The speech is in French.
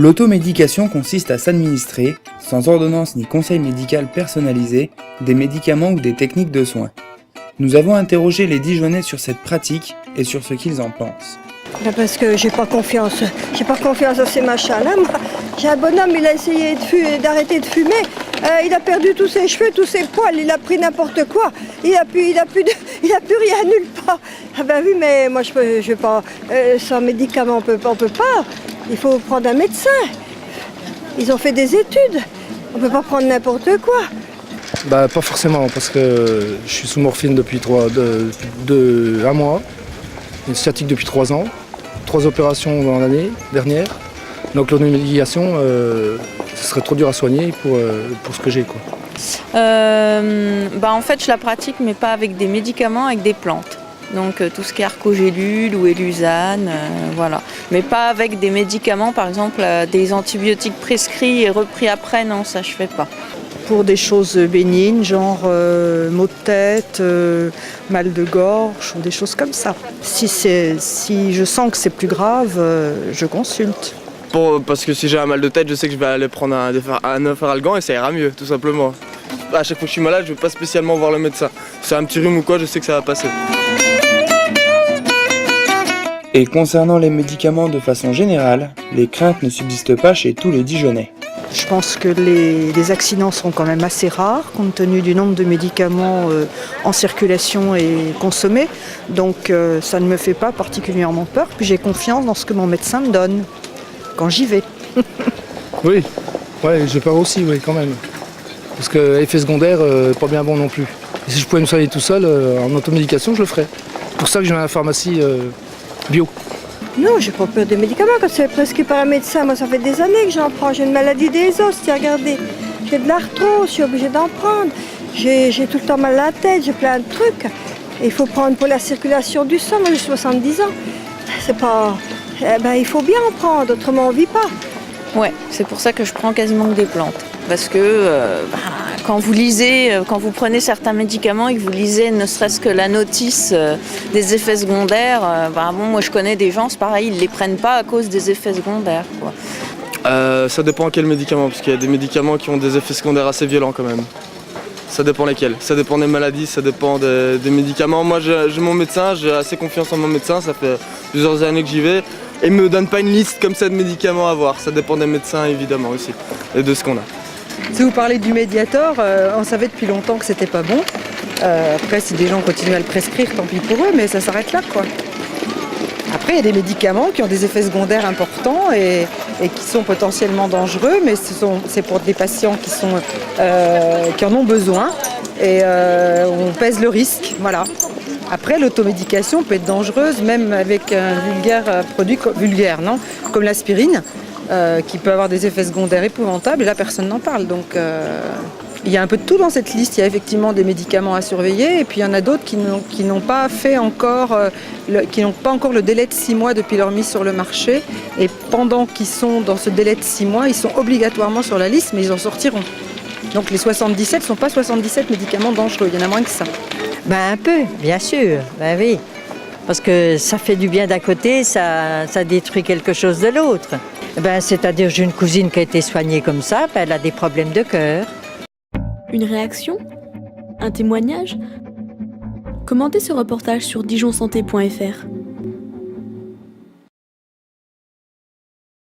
L'automédication consiste à s'administrer, sans ordonnance ni conseil médical personnalisé, des médicaments ou des techniques de soins. Nous avons interrogé les Dijonnais sur cette pratique et sur ce qu'ils en pensent. Parce que j'ai pas confiance à ces machins-là. J'ai un bonhomme, il a essayé d'arrêter de fumer. Il a perdu tous ses cheveux, tous ses poils, il a pris n'importe quoi. Il a plus rien nulle part. Ah ben oui, mais moi je vais pas, sans médicaments on peut pas. Il faut prendre un médecin. Ils ont fait des études. On peut pas prendre n'importe quoi. Pas forcément, parce que je suis sous morphine depuis un mois, une sciatique depuis 3 ans, 3 opérations dans l'année dernière. Donc l'automédication, ce serait trop dur à soigner pour ce que j'ai, quoi. En fait, je la pratique, mais pas avec des médicaments, avec des plantes. Donc tout ce qui est arcogélule ou élusane, voilà. Mais pas avec des médicaments, par exemple des antibiotiques prescrits et repris après, non, ça je fais pas. Pour des choses bénignes, genre maux de tête, mal de gorge ou des choses comme ça. Si je sens que c'est plus grave, je consulte. Parce que si j'ai un mal de tête, je sais que je vais aller prendre un Efferalgan et ça ira mieux, tout simplement. À chaque fois que je suis malade, je ne vais pas spécialement voir le médecin. Si c'est un petit rhume ou quoi, je sais que ça va passer. Et concernant les médicaments de façon générale, les craintes ne subsistent pas chez tous les Dijonnais. Je pense que les accidents sont quand même assez rares, compte tenu du nombre de médicaments en circulation et consommés. Donc ça ne me fait pas particulièrement peur, puis j'ai confiance dans ce que mon médecin me donne quand j'y vais. Oui, ouais, j'ai peur aussi, oui, quand même. Parce que effet secondaire, pas bien bon non plus. Et si je pouvais me soigner tout seul, en automédication, je le ferais. C'est pour ça que je viens à la pharmacie bio. Non, j'ai pas peur des médicaments quand c'est prescrit par un médecin. Moi, ça fait des années que j'en prends. J'ai une maladie des os, tiens, regardez. J'ai de l'arthrose, je suis obligée d'en prendre. J'ai tout le temps mal à la tête, j'ai plein de trucs. Et il faut prendre pour la circulation du sang. Moi, j'ai 70 ans. C'est pas... il faut bien en prendre, autrement on vit pas. Ouais, c'est pour ça que je prends quasiment que des plantes. Parce que quand vous prenez certains médicaments et que vous lisez ne serait-ce que la notice des effets secondaires, moi je connais des gens, c'est pareil, ils ne les prennent pas à cause des effets secondaires, quoi. Ça dépend quel médicament, parce qu'il y a des médicaments qui ont des effets secondaires assez violents quand même. Ça dépend lesquels. Ça dépend des maladies, ça dépend des médicaments. Moi j'ai mon médecin, j'ai assez confiance en mon médecin, ça fait plusieurs années que j'y vais. Et il ne me donne pas une liste comme ça de médicaments à voir. Ça dépend des médecins évidemment aussi, et de ce qu'on a. Si vous parlez du Mediator, on savait depuis longtemps que c'était pas bon. Après, si des gens continuent à le prescrire, tant pis pour eux, mais ça s'arrête là, quoi. Après, il y a des médicaments qui ont des effets secondaires importants et qui sont potentiellement dangereux, mais c'est pour des patients qui en ont besoin et on pèse le risque, voilà. Après, l'automédication peut être dangereuse, même avec un produit vulgaire, non ? Comme l'aspirine, qui peut avoir des effets secondaires épouvantables, et là, personne n'en parle. Donc, il y a un peu de tout dans cette liste. Il y a effectivement des médicaments à surveiller, et puis il y en a d'autres qui n'ont pas encore le délai de 6 mois depuis leur mise sur le marché. Et pendant qu'ils sont dans ce délai de 6 mois, ils sont obligatoirement sur la liste, mais ils en sortiront. Donc les 77 ne sont pas 77 médicaments dangereux, il y en a moins que ça. Un peu, bien sûr, oui. Parce que ça fait du bien d'un côté, ça détruit quelque chose de l'autre. C'est-à-dire, j'ai une cousine qui a été soignée comme ça, elle a des problèmes de cœur. Une réaction ? Un témoignage ? Commentez ce reportage sur dijonsanté.fr.